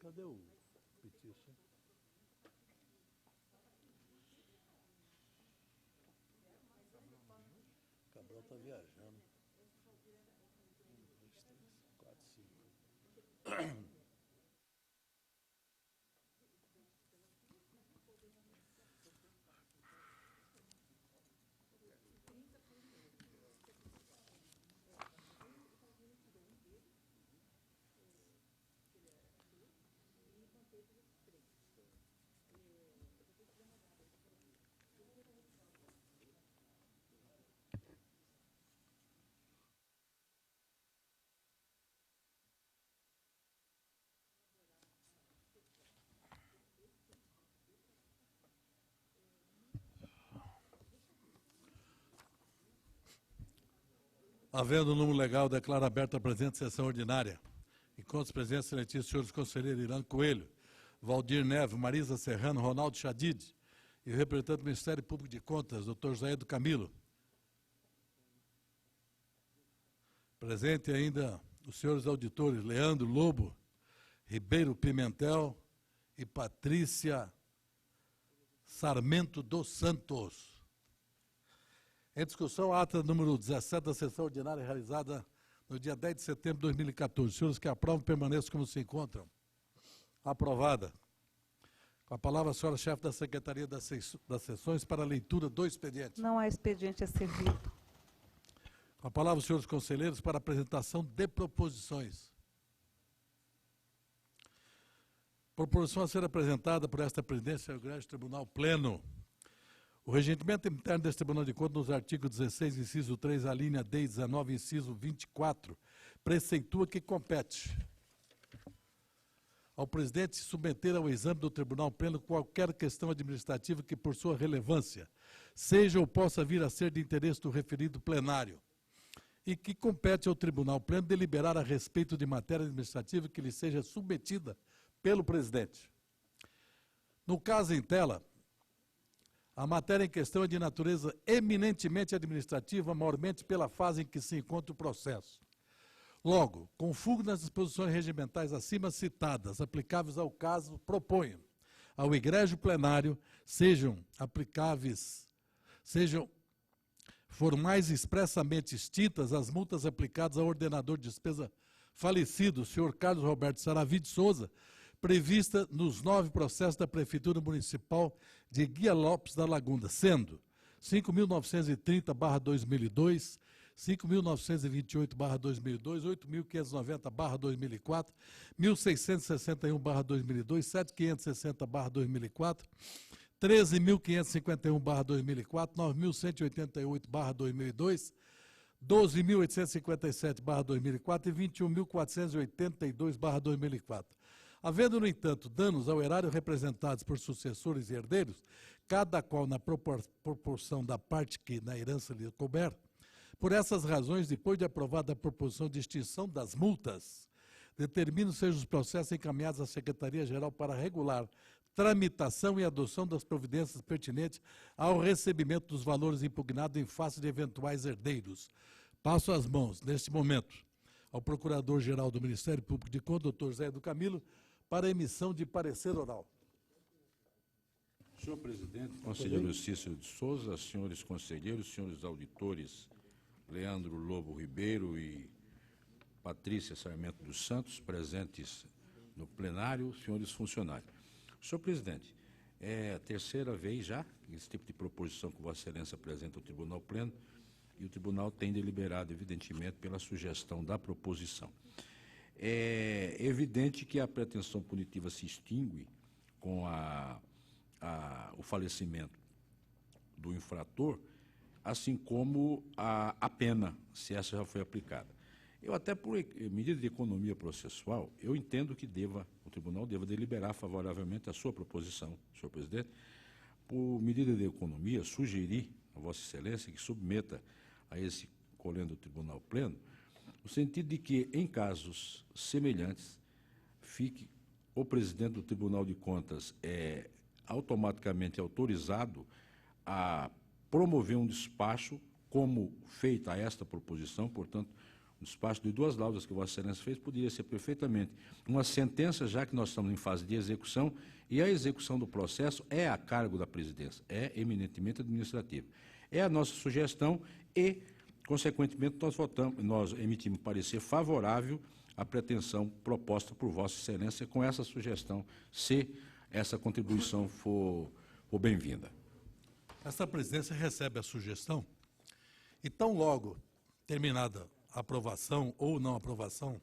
Cadê o petiço? Cabral está viajando. 1, 2, 3, 4, 5. Havendo o número legal, declaro aberta a presente sessão ordinária. Encontros presentes, excelentíssimos senhores conselheiros Irã Coelho, Valdir Neves, Marisa Serrano, Ronaldo Chadid e o representante do Ministério Público de Contas, Dr. José do Camilo. Presente ainda os senhores auditores Leandro Lobo, Ribeiro Pimentel e Patrícia Sarmento dos Santos. Em discussão, a ata número 17 da sessão ordinária realizada no dia 10 de setembro de 2014. Os senhores que aprovam, permaneçam como se encontram. Aprovada. Com a palavra, a senhora chefe da Secretaria das Sessões para a leitura do expediente. Não há expediente a servido. Com a palavra, os senhores conselheiros para a apresentação de proposições. Proposição a ser apresentada por esta presidência ao Grande Tribunal Pleno. O regimento interno deste Tribunal de Contas, nos artigos 16, inciso 3, a linha D, 19, inciso 24, preceitua que compete ao presidente submeter ao exame do Tribunal Pleno qualquer questão administrativa que, por sua relevância, seja ou possa vir a ser de interesse do referido plenário, e que compete ao Tribunal Pleno deliberar a respeito de matéria administrativa que lhe seja submetida pelo presidente. No caso em tela, a matéria em questão é de natureza eminentemente administrativa, maiormente pela fase em que se encontra o processo. Logo, com fuga nas disposições regimentais acima citadas, aplicáveis ao caso, proponho ao egrégio plenário, sejam formais expressamente extintas as multas aplicadas ao ordenador de despesa falecido, o senhor Carlos Roberto Saravide de Souza, prevista nos 9 processos da Prefeitura Municipal de Guia Lopes da Laguna, sendo 5.930/2002, 5.928/2002, 8.590/2004, 1.661/2002, 7.560/2004, 13.551/2004, 9.188/2002, 12.857/2004 e 21.482/2004. Havendo, no entanto, danos ao erário representados por sucessores e herdeiros, cada qual na proporção da parte que na herança lhe couber, por essas razões, depois de aprovada a proposição de extinção das multas, determino sejam os processos encaminhados à Secretaria-Geral para regular tramitação e adoção das providências pertinentes ao recebimento dos valores impugnados em face de eventuais herdeiros. Passo as mãos, neste momento, ao Procurador-Geral do Ministério Público de Contas, doutor José do Camilo, para emissão de parecer oral. Senhor presidente, conselheiro Cícero de Souza, senhores conselheiros, senhores auditores Leandro Lobo Ribeiro e Patrícia Sarmento dos Santos, presentes no plenário, senhores funcionários. Senhor presidente, é a terceira vez já que esse tipo de proposição que Vossa Excelência apresenta ao Tribunal Pleno, e o Tribunal tem deliberado, evidentemente, pela sugestão da proposição. É evidente que a pretensão punitiva se extingue com o falecimento do infrator, assim como a pena, se essa já foi aplicada. Eu até, por medida de economia processual, eu entendo que o tribunal deva deliberar favoravelmente a sua proposição, senhor presidente. Por medida de economia, sugeri a Vossa Excelência que submeta a esse colendo do Tribunal Pleno, no sentido de que, em casos semelhantes, fique o presidente do Tribunal de Contas automaticamente autorizado a promover um despacho como feita esta proposição, portanto, despacho de 2 laudas que Vossa Excelência fez, poderia ser perfeitamente uma sentença, já que nós estamos em fase de execução, e a execução do processo é a cargo da presidência, é eminentemente administrativa. É a nossa sugestão e, consequentemente, nós emitimos parecer favorável à pretensão proposta por Vossa Excelência com essa sugestão, se essa contribuição for bem-vinda. Esta presidência recebe a sugestão e, tão logo terminada a aprovação ou não aprovação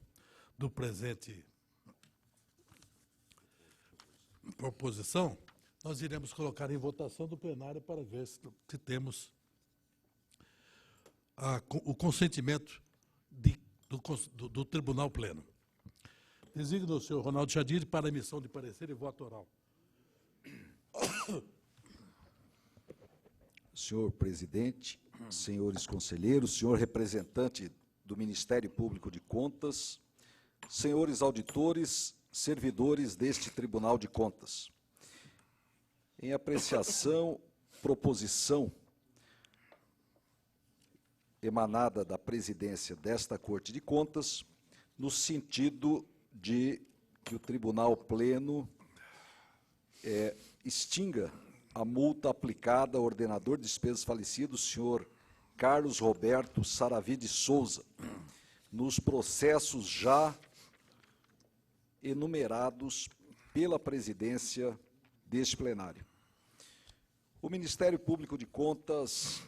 do presente proposição, nós iremos colocar em votação do plenário para ver se temos o consentimento do Tribunal Pleno. Designo o senhor Ronaldo Chadid para emissão de parecer e voto oral. Senhor presidente, senhores conselheiros, senhor representante do Ministério Público de Contas, senhores auditores, servidores deste Tribunal de Contas. Em apreciação, proposição emanada da presidência desta Corte de Contas, no sentido de que o Tribunal Pleno extinga a multa aplicada ao ordenador de despesas falecido, senhor Carlos Roberto Saravi de Souza, nos processos já enumerados pela presidência deste plenário. O Ministério Público de Contas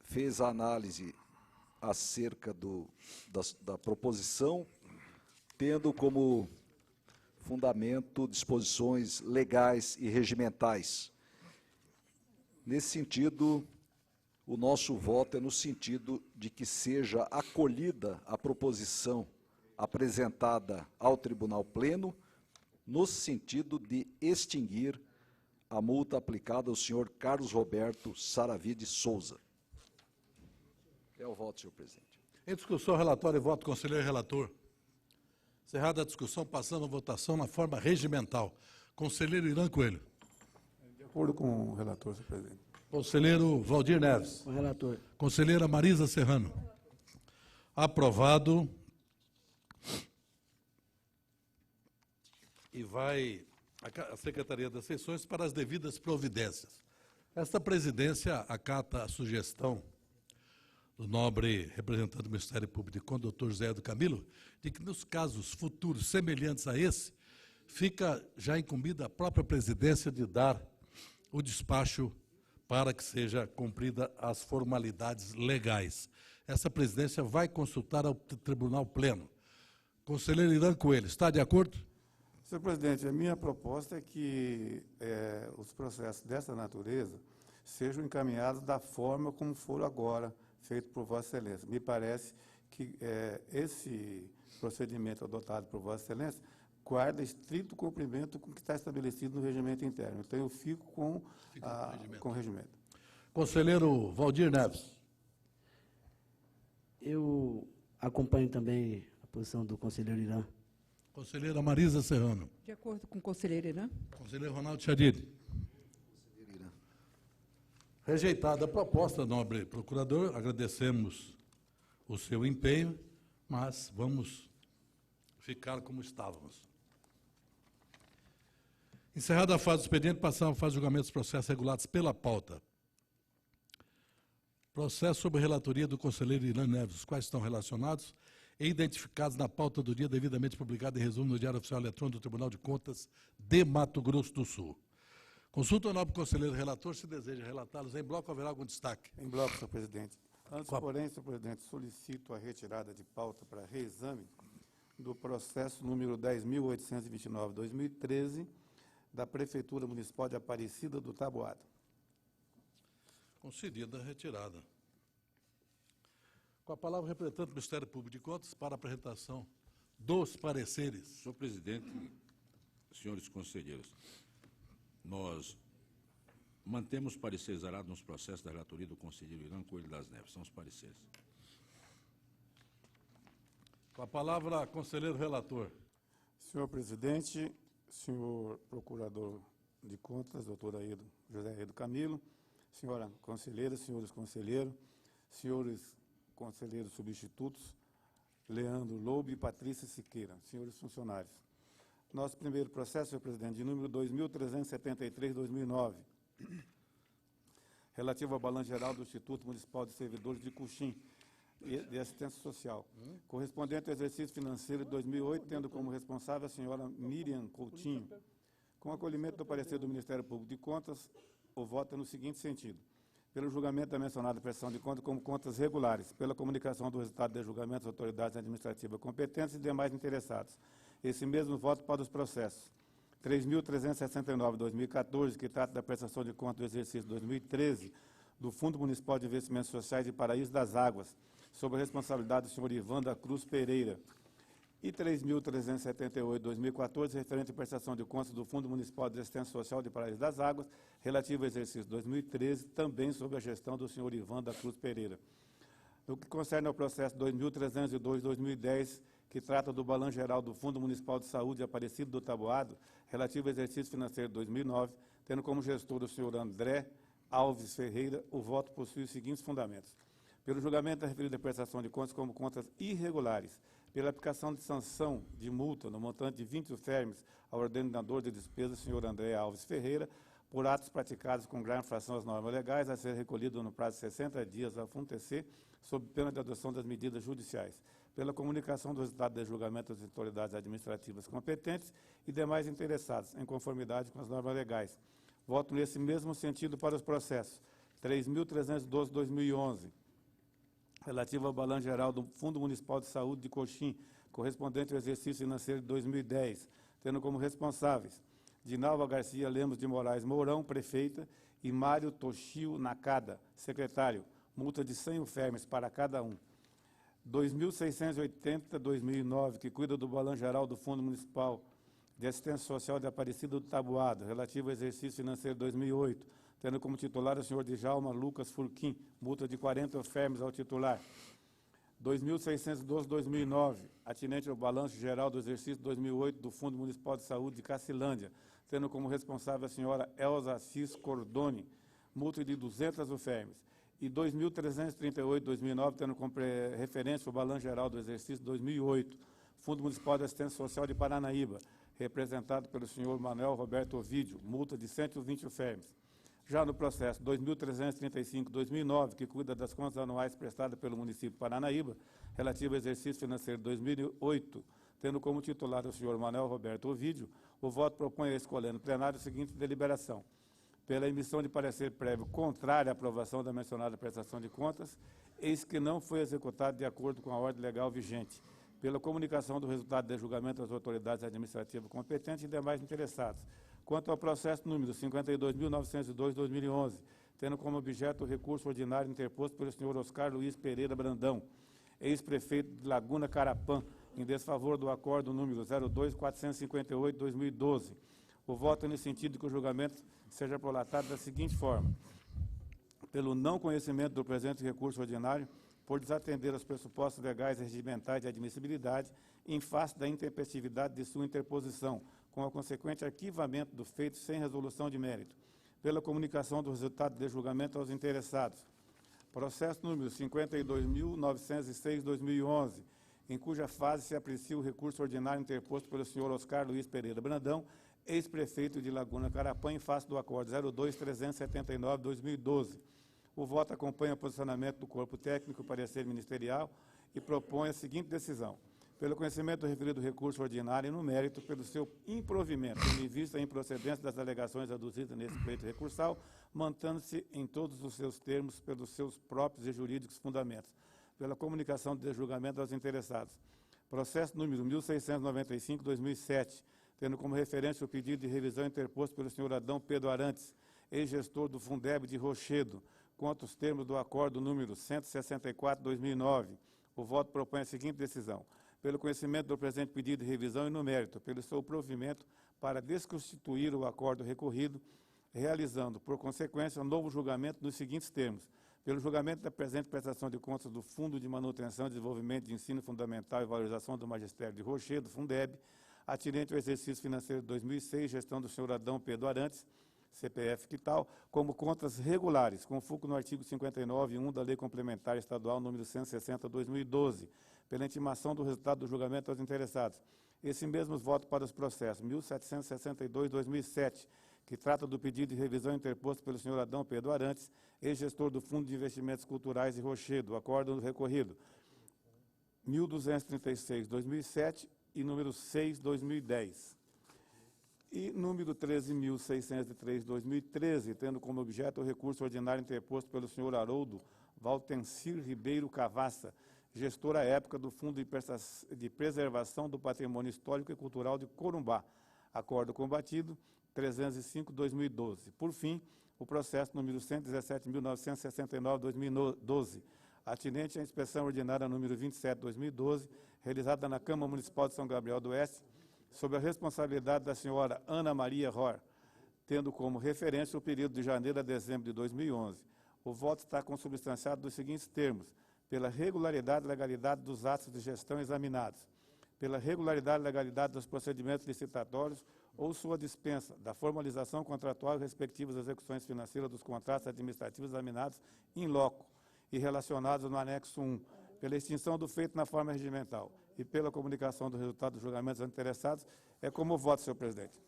fez a análise acerca da proposição, tendo como fundamento disposições legais e regimentais. Nesse sentido, o nosso voto é no sentido de que seja acolhida a proposição apresentada ao Tribunal Pleno, no sentido de extinguir a multa aplicada ao senhor Carlos Roberto Saravi de Souza. É o voto, senhor presidente. Em discussão, relatório e voto, conselheiro e relator. Encerrada a discussão, passando a votação na forma regimental. Conselheiro Irã Coelho. De acordo com o relator, senhor presidente. Conselheiro Valdir Neves. Com o relator. Conselheira Marisa Serrano. Aprovado. E vai a Secretaria das Sessões para as devidas providências. Esta presidência acata a sugestão do nobre representante do Ministério Público, com o doutor José do Camilo, de que nos casos futuros semelhantes a esse, fica já incumbida a própria presidência de dar o despacho para que seja cumprida as formalidades legais. Essa presidência vai consultar ao Tribunal Pleno. Conselheiro Irã Coelho, está de acordo? Senhor presidente, a minha proposta é que os processos dessa natureza sejam encaminhados da forma como foram agora, feito por Vossa Excelência. Me parece que esse procedimento adotado por Vossa Excelência guarda estrito cumprimento com o que está estabelecido no regimento interno. Então, eu fico com o regimento. Conselheiro Valdir Neves. Eu acompanho também a posição do conselheiro Irã. Conselheira Marisa Serrano. De acordo com o conselheiro Irã. Conselheiro Ronaldo Chadid. Rejeitada a proposta, nobre procurador, agradecemos o seu empenho, mas vamos ficar como estávamos. Encerrada a fase do expediente, passamos à fase de julgamento dos processos regulados pela pauta. Processo sobre relatoria do conselheiro Irã Neves, os quais estão relacionados e identificados na pauta do dia, devidamente publicado em resumo no Diário Oficial Eletrônico do Tribunal de Contas de Mato Grosso do Sul. Consulta o nobre conselheiro relator, se deseja relatá-los em bloco, haverá algum destaque? Em bloco, senhor presidente. Antes, porém, senhor presidente, solicito a retirada de pauta para reexame do processo número 10.829/2013 da Prefeitura Municipal de Aparecida do Taboado. Concedida a retirada. Com a palavra, o representante do Ministério Público de Contas para a apresentação dos pareceres. Senhor presidente, senhores conselheiros, nós mantemos parecer zerado nos processos da relatoria do conselheiro Irã Coelho das Neves. São os pareceres. Com a palavra, conselheiro relator. Senhor presidente, senhor procurador de contas, doutor José Aedo Camilo, senhora conselheira, senhores conselheiros, senhores conselheiros substitutos, Leandro Lobo e Patrícia Siqueira. Senhores funcionários, nosso primeiro processo, senhor presidente, de número 2373/2009, relativo ao balanço geral do Instituto Municipal de Servidores de Cuxim e de Assistência Social, correspondente ao exercício financeiro de 2008, tendo como responsável a senhora Miriam Coutinho. Com acolhimento do parecer do Ministério Público de Contas, o voto é no seguinte sentido: pelo julgamento da mencionada prestação de contas como contas regulares, pela comunicação do resultado de julgamento às autoridades administrativas competentes e demais interessados. Esse mesmo voto para os processos 3.369/2014, que trata da prestação de contas do exercício 2013 do Fundo Municipal de Investimentos Sociais de Paraíso das Águas, sob a responsabilidade do senhor Ivan da Cruz Pereira, e 3.378/2014, referente à prestação de contas do Fundo Municipal de Assistência Social de Paraíso das Águas, relativo ao exercício 2013, também sob a gestão do senhor Ivan da Cruz Pereira. No que concerne ao processo 2.302/2010, que trata do balanço geral do Fundo Municipal de Saúde Aparecido do Taboado, relativo ao exercício financeiro de 2009, tendo como gestor o senhor André Alves Ferreira, o voto possui os seguintes fundamentos: pelo julgamento da referida prestação de contas como contas irregulares, pela aplicação de sanção de multa no montante de 20 UFERMs ao ordenador de despesas, senhor André Alves Ferreira, por atos praticados com grave infração às normas legais, a ser recolhido no prazo de 60 dias ao FUNTC, sob pena de adoção das medidas judiciais, pela comunicação do resultado de julgamento às autoridades administrativas competentes e demais interessados, em conformidade com as normas legais. Voto nesse mesmo sentido para os processos 3.312/2011, relativo ao balanço geral do Fundo Municipal de Saúde de Coxim, correspondente ao exercício financeiro de 2010, tendo como responsáveis Dinalva Garcia Lemos de Moraes Mourão, prefeita, e Mário Toshio Nakada, secretário, multa de 100 UFERMs para cada um. 2.680/2009, que cuida do balanço geral do Fundo Municipal de Assistência Social de Aparecida do Taboado, relativo ao exercício financeiro de 2008, tendo como titular o senhor Djalma Lucas Furquim, multa de 40 UFERMs ao titular. 2.612/2009, atinente ao balanço geral do exercício 2008 do Fundo Municipal de Saúde de Cacilândia, tendo como responsável a senhora Elza Assis Cordoni, multa de 200 UFERMs. E 2.338/2009, tendo como referência o balanço geral do exercício 2008, Fundo Municipal de Assistência Social de Paranaíba, representado pelo senhor Manuel Roberto Ovídio, multa de 120 UFERMs. Já no processo 2.335/2009, que cuida das contas anuais prestadas pelo município de Paranaíba, relativo ao exercício financeiro de 2008, tendo como titular o senhor Manuel Roberto Ovídio, o voto propõe a escolher no plenário a seguinte deliberação: pela emissão de parecer prévio contrário à aprovação da mencionada prestação de contas, eis que não foi executado de acordo com a ordem legal vigente, pela comunicação do resultado de julgamento às autoridades administrativas competentes e demais interessados. Quanto ao processo número 52.902/2011, tendo como objeto o recurso ordinário interposto pelo senhor Oscar Luiz Pereira Brandão, ex-prefeito de Laguna Carapã, em desfavor do acordo número 02.458/2012. O voto é no sentido de que o julgamento seja prolatado da seguinte forma: pelo não conhecimento do presente recurso ordinário, por desatender aos pressupostos legais, regimentais de admissibilidade, em face da intempestividade de sua interposição, com o consequente arquivamento do feito sem resolução de mérito, pela comunicação do resultado de julgamento aos interessados. Processo número 52.906/2011, em cuja fase se aprecia o recurso ordinário interposto pelo senhor Oscar Luiz Pereira Brandão, ex-prefeito de Laguna Carapã, em face do acordo 02.379/2012. O voto acompanha o posicionamento do corpo técnico, parecer ministerial, e propõe a seguinte decisão: pelo conhecimento do referido recurso ordinário e no mérito, pelo seu improvimento, em vista a improcedência das alegações aduzidas nesse pleito recursal, mantendo-se em todos os seus termos pelos seus próprios e jurídicos fundamentos, pela comunicação de julgamento aos interessados. Processo número 1695/2007, tendo como referência o pedido de revisão interposto pelo senhor Adão Pedro Arantes, ex-gestor do Fundeb de Rochedo, contra os termos do acordo número 164/2009. O voto propõe a seguinte decisão: pelo conhecimento do presente pedido de revisão e no mérito, pelo seu provimento para desconstituir o acordo recorrido, realizando, por consequência, um novo julgamento nos seguintes termos: pelo julgamento da presente prestação de contas do Fundo de Manutenção e Desenvolvimento de Ensino Fundamental e Valorização do Magistério de Rochedo, Fundeb, atinente ao exercício financeiro de 2006, gestão do senhor Adão Pedro Arantes, CPF que tal, como contas regulares, com fulcro no artigo 59.1 da Lei Complementar Estadual número 160/2012, pela intimação do resultado do julgamento aos interessados. Esse mesmo voto para os processos 1762/2007, que trata do pedido de revisão interposto pelo senhor Adão Pedro Arantes, ex-gestor do Fundo de Investimentos Culturais de Rochedo, acórdão do recorrido 1236/2007 e número 6/2010. E número 13.603/2013, tendo como objeto o recurso ordinário interposto pelo senhor Haroldo Valtencir Ribeiro Cavassa, gestor à época do Fundo de Preservação do Patrimônio Histórico e Cultural de Corumbá, acordo combatido 305/2012. Por fim, o processo número 117.969/2012, atinente à inspeção ordinária número 27/2012, realizada na Câmara Municipal de São Gabriel do Oeste, sob a responsabilidade da senhora Ana Maria Rohr, tendo como referência o período de janeiro a dezembro de 2011. O voto está consubstanciado dos seguintes termos: pela regularidade e legalidade dos atos de gestão examinados, pela regularidade e legalidade dos procedimentos licitatórios ou sua dispensa, da formalização contratual e respectivas execuções financeiras dos contratos administrativos examinados in loco e relacionados no anexo 1, pela extinção do feito na forma regimental e pela comunicação do resultado dos julgamentos aos interessados, é como voto, senhor presidente.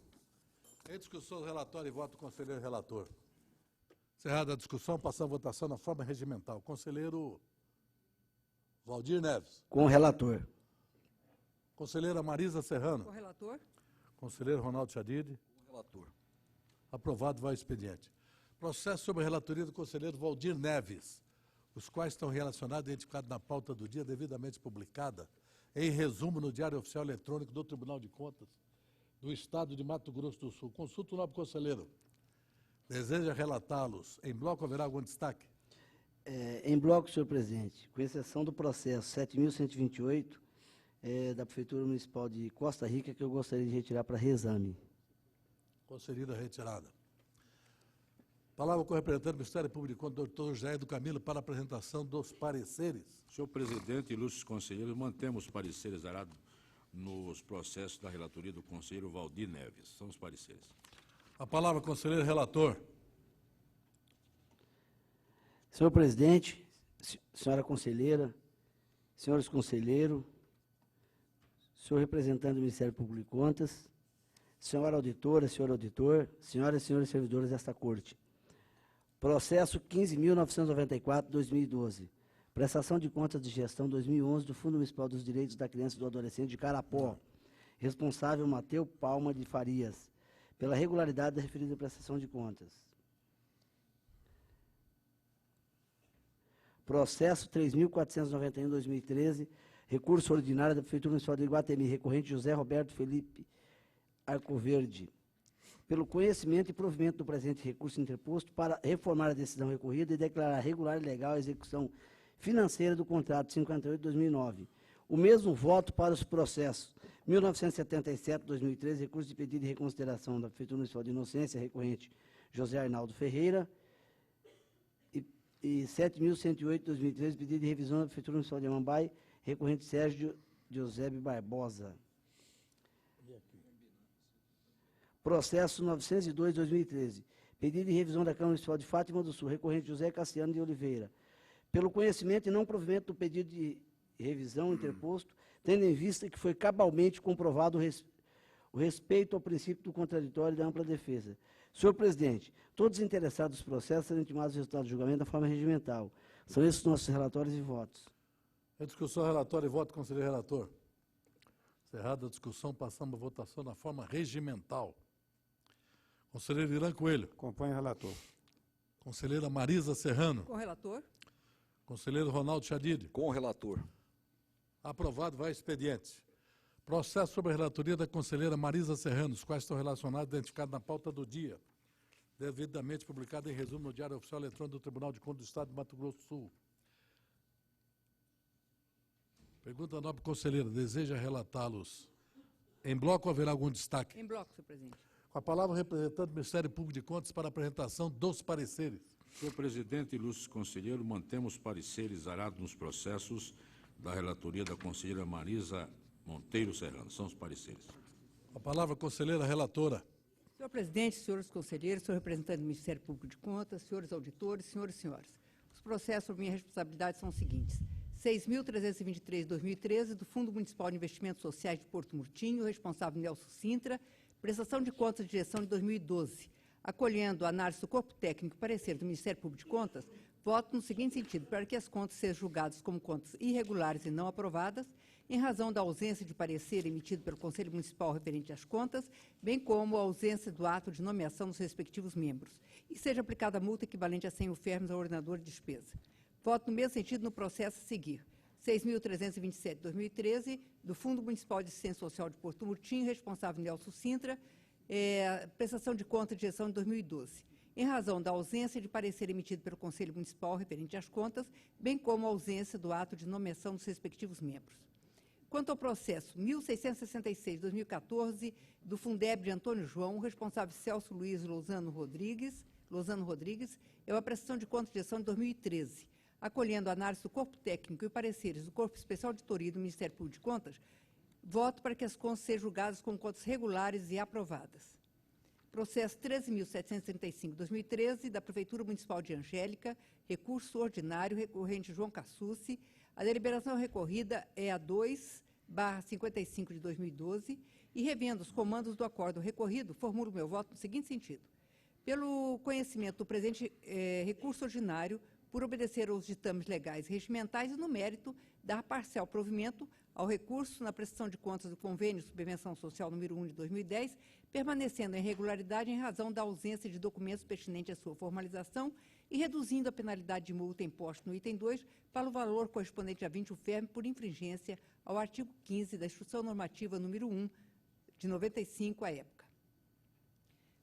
Em discussão, relatório e voto do conselheiro relator. Encerrada a discussão, passa a votação na forma regimental. Conselheiro Valdir Neves. Com o relator. Conselheira Marisa Serrano. Com o relator. Conselheiro Ronaldo Chadid. Relator. Aprovado, vai ao expediente. Processo sobre a relatoria do conselheiro Valdir Neves, os quais estão relacionados e identificados na pauta do dia, devidamente publicada, em resumo no Diário Oficial Eletrônico do Tribunal de Contas do Estado de Mato Grosso do Sul. Consulta o nobre conselheiro. Deseja relatá-los. Em bloco haverá algum destaque? Em bloco, senhor presidente, com exceção do processo 7.128 da Prefeitura Municipal de Costa Rica, que eu gostaria de retirar para reexame. Concedida a retirada. Palavra com o representante do Ministério Público, doutor Jair do Camilo, para a apresentação dos pareceres. Senhor presidente, ilustres conselheiros, mantemos os pareceres arados nos processos da relatoria do conselheiro Valdir Neves. São os pareceres. A palavra, conselheiro relator. Senhor presidente, senhora conselheira, senhores conselheiros, senhor representante do Ministério Público de Contas, senhora auditora, senhor auditor, senhoras e senhores servidores desta Corte. Processo 15.994/2012. Prestação de contas de gestão 2011 do Fundo Municipal dos Direitos da Criança e do Adolescente de Carapó. Responsável Mateu Palma de Farias. Pela regularidade da referida prestação de contas. Processo 3.491/2013. Recurso ordinário da Prefeitura Municipal de Iguatemi. Recorrente José Roberto Felipe Arcoverde. Pelo conhecimento e provimento do presente recurso interposto para reformar a decisão recorrida e declarar regular e legal a execução financeira do contrato 58/2009. O mesmo voto para os processos 1977/2013, recurso de pedido de reconsideração da Prefeitura Municipal de Inocência, recorrente José Arnaldo Ferreira, e 7.108/2013, pedido de revisão da Prefeitura Municipal de Amambai, recorrente Sérgio Eusébio Barbosa. Processo 902/2013, pedido de revisão da Câmara Municipal de Fátima do Sul, recorrente José Cassiano de Oliveira. Pelo conhecimento e não provimento do pedido de revisão interposto, tendo em vista que foi cabalmente comprovado o respeito ao princípio do contraditório e da ampla defesa. Senhor presidente, todos os interessados nos processos serão intimados o resultado do julgamento da forma regimental. São esses nossos relatórios e votos. Em discussão, relatório e voto, conselheiro relator. Encerrada a discussão, passamos a votação na forma regimental. Conselheiro Irã Coelho. Acompanhe o relator. Conselheira Marisa Serrano. Com o relator. Conselheiro Ronaldo Chadid. Com o relator. Aprovado, vai expediente. Processo sobre a relatoria da conselheira Marisa Serrano, os quais estão relacionados e identificados na pauta do dia, devidamente publicado em resumo no Diário Oficial Eletrônico do Tribunal de Contas do Estado de Mato Grosso do Sul. Pergunta à nobre conselheira, deseja relatá-los em bloco ou haverá algum destaque? Em bloco, senhor presidente. Com a palavra, o representante do Ministério Público de Contas para a apresentação dos pareceres. Senhor presidente, ilustres conselheiros, mantemos pareceres arados nos processos da relatoria da conselheira Marisa Monteiro Serrano. São os pareceres. A palavra, conselheira relatora. Senhor presidente, senhores conselheiros, senhor representante do Ministério Público de Contas, senhores auditores, senhores e senhoras. Os processos por minha responsabilidade são os seguintes. 6.323/2013, do Fundo Municipal de Investimentos Sociais de Porto Murtinho, responsável Nelson Sintra, prestação de contas de direção de 2012. Acolhendo a análise do corpo técnico e parecer do Ministério Público de Contas, voto no seguinte sentido: para que as contas sejam julgadas como contas irregulares e não aprovadas, em razão da ausência de parecer emitido pelo Conselho Municipal referente às contas, bem como a ausência do ato de nomeação dos respectivos membros, e seja aplicada a multa equivalente a 100 UFERMs ao ordenador de despesa. Voto no mesmo sentido no processo a seguir. 6.327/2013, do Fundo Municipal de Assistência Social de Porto Murtinho, responsável Nelson Sintra, prestação de conta de direção de 2012. Em razão da ausência de parecer emitido pelo Conselho Municipal referente às contas, bem como a ausência do ato de nomeação dos respectivos membros. Quanto ao processo 1666/2014, do Fundeb de Antônio João, o responsável Celso Luiz Lozano Rodrigues, é uma prestação de conta de direção de 2013. Acolhendo a análise do corpo técnico e pareceres do Corpo Especial de Auditoria do Ministério Público de Contas, voto para que as contas sejam julgadas como contas regulares e aprovadas. Processo 13.735/2013, da Prefeitura Municipal de Angélica, recurso ordinário, recorrente João Cassucci. A deliberação recorrida é a 2/55 de 2012 e, revendo os comandos do acórdão recorrido, formulo meu voto no seguinte sentido. Pelo conhecimento do presente recurso ordinário, por obedecer aos ditames legais e regimentais e, no mérito, dar parcial provimento ao recurso na prestação de contas do Convênio de Subvenção Social número 1 de 2010, permanecendo em irregularidade em razão da ausência de documentos pertinentes à sua formalização e reduzindo a penalidade de multa imposta no item 2 para o valor correspondente a 20 UFERM por infringência ao artigo 15 da Instrução Normativa número 1 de 95, à época.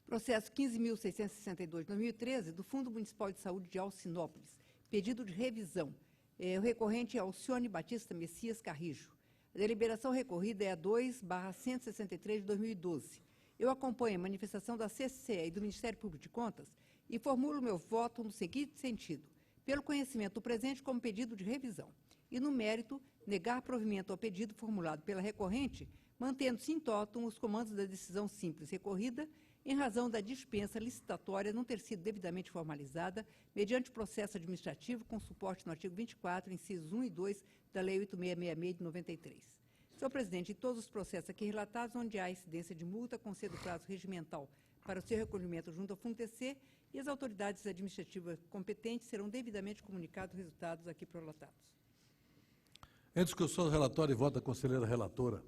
Processo 15.662/2013, do Fundo Municipal de Saúde de Alcinópolis. Pedido de revisão. O recorrente é Alcione Batista Messias Carrijo. A deliberação recorrida é a 2/163 de 2012. Eu acompanho a manifestação da CCE e do Ministério Público de Contas e formulo meu voto no seguinte sentido. Pelo conhecimento do presente como pedido de revisão. E, no mérito, negar provimento ao pedido formulado pela recorrente, mantendo-se em totum os comandos da decisão simples recorrida, em razão da dispensa licitatória não ter sido devidamente formalizada, mediante processo administrativo com suporte no artigo 24, incisos 1 e 2 da Lei 8666 de 93. Senhor presidente, em todos os processos aqui relatados, onde há incidência de multa, concedo prazo regimental para o seu recolhimento junto ao Fundec e as autoridades administrativas competentes serão devidamente comunicados os resultados aqui prolatados. Em discussão do relatório e voto da conselheira relatora.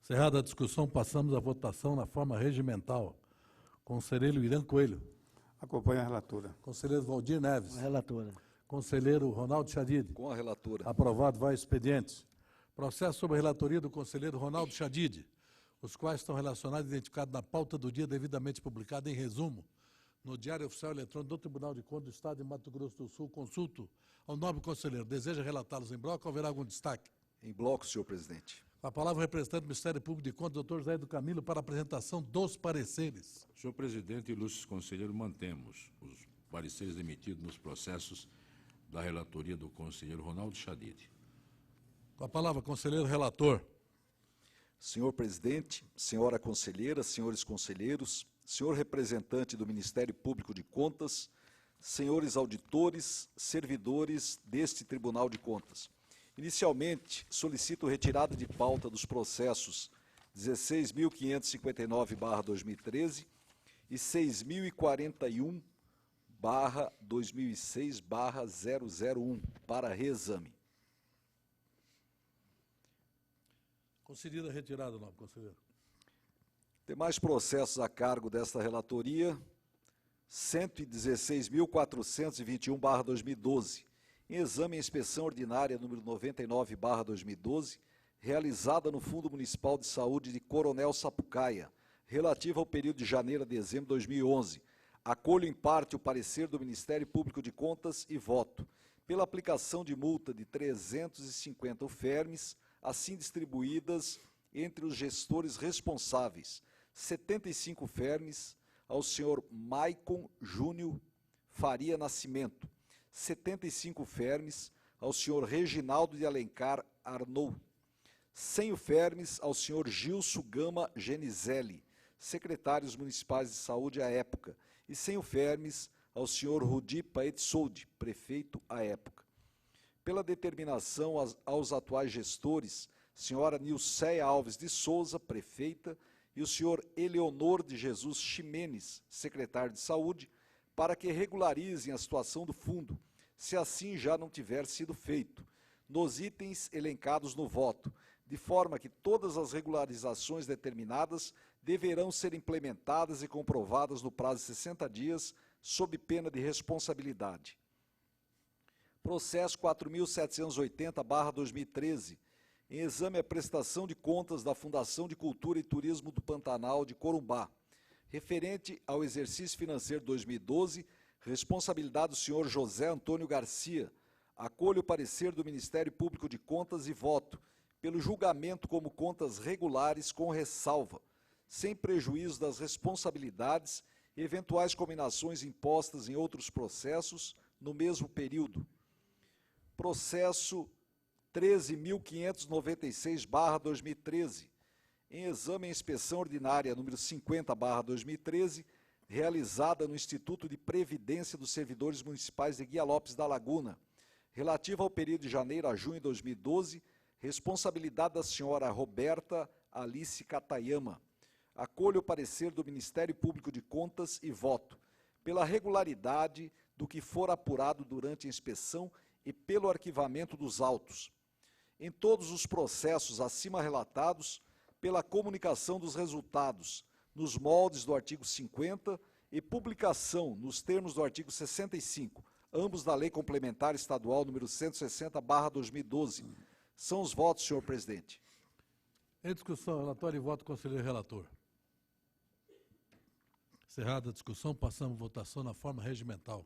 Encerrada a discussão, passamos à votação na forma regimental. Conselheiro Irã Coelho. Acompanho a relatora. Conselheiro Valdir Neves. Com a relatora. Conselheiro Ronaldo Chadid. Com a relatora. Aprovado, vai expediente. Processo sobre a relatoria do conselheiro Ronaldo Chadid, os quais estão relacionados e identificados na pauta do dia devidamente publicada em resumo no Diário Oficial Eletrônico do Tribunal de Contas do Estado de Mato Grosso do Sul. Consulto ao nobre conselheiro. Deseja relatá-los em bloco ou haverá algum destaque? Em bloco, senhor presidente. Com a palavra o representante do Ministério Público de Contas, doutor José do Camilo, para a apresentação dos pareceres. Senhor presidente e ilustres conselheiros, mantemos os pareceres emitidos nos processos da relatoria do conselheiro Ronaldo Chadid. Com a palavra, conselheiro relator. Senhor presidente, senhora conselheira, senhores conselheiros, senhor representante do Ministério Público de Contas, senhores auditores, servidores deste Tribunal de Contas. Inicialmente, solicito retirada de pauta dos processos 16.559/2013 e 6.041/2006/001 para reexame. Concedida a retirada, nobre conselheiro. Demais processos a cargo desta relatoria, 116.421/2012, em exame e inspeção ordinária número 99/2012, realizada no Fundo Municipal de Saúde de Coronel Sapucaia, relativa ao período de janeiro a dezembro de 2011. Acolho em parte o parecer do Ministério Público de Contas e voto pela aplicação de multa de 350 UFERMs, assim distribuídas entre os gestores responsáveis, 75 UFERMs ao senhor Maicon Júnior Faria Nascimento, 75 UFERMs ao senhor Reginaldo de Alencar Arnaud, 100 UFERMs ao senhor Gilson Gama Genizelli, secretários municipais de saúde à época, e sem o Fermes, ao senhor Rudi Paetsoldi, prefeito à época. Pela determinação aos atuais gestores, senhora Nilceia Alves de Souza, prefeita, e o senhor Eleonor de Jesus Ximenes, secretário de saúde, para que regularizem a situação do fundo, se assim já não tiver sido feito, nos itens elencados no voto, de forma que todas as regularizações determinadas deverão ser implementadas e comprovadas no prazo de 60 dias, sob pena de responsabilidade. Processo 4.780/2013, em exame à prestação de contas da Fundação de Cultura e Turismo do Pantanal de Corumbá, referente ao exercício financeiro 2012, responsabilidade do senhor José Antônio Garcia. Acolho o parecer do Ministério Público de Contas e voto pelo julgamento como contas regulares com ressalva, sem prejuízo das responsabilidades e eventuais combinações impostas em outros processos no mesmo período. Processo 13.596/2013, em exame à inspeção ordinária número 50/2013, realizada no Instituto de Previdência dos Servidores Municipais de Guia Lopes da Laguna, relativa ao período de janeiro a junho de 2012, responsabilidade da senhora Roberta Alice Katayama. Acolho o parecer do Ministério Público de Contas e voto pela regularidade do que for apurado durante a inspeção e pelo arquivamento dos autos. Em todos os processos acima relatados, pela comunicação dos resultados, nos moldes do artigo 50 e publicação, nos termos do artigo 65, ambos da Lei Complementar Estadual número 160/2012. São os votos, senhor presidente. Em discussão, relatório e voto, conselheiro relator. Encerrada a discussão, passamos à votação na forma regimental.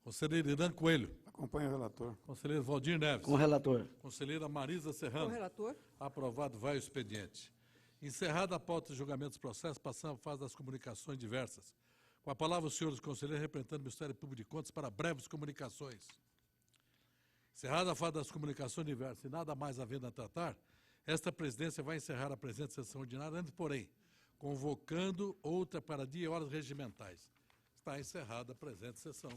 Conselheiro Irã Coelho. Acompanho o relator. Conselheiro Valdir Neves. Com o relator. Conselheira Marisa Com o Serrano. relator. Aprovado, vai o expediente. Encerrada a pauta de julgamento dos processos, passamos à fase das comunicações diversas. Com a palavra, os senhores conselheiros, representando o Ministério Público de Contas, para breves comunicações. Encerrada a fase das comunicações diversas e nada mais havendo a tratar, esta presidência vai encerrar a presente sessão ordinária, antes, porém, convocando outra para dia e horas regimentais. Está encerrada a presente sessão.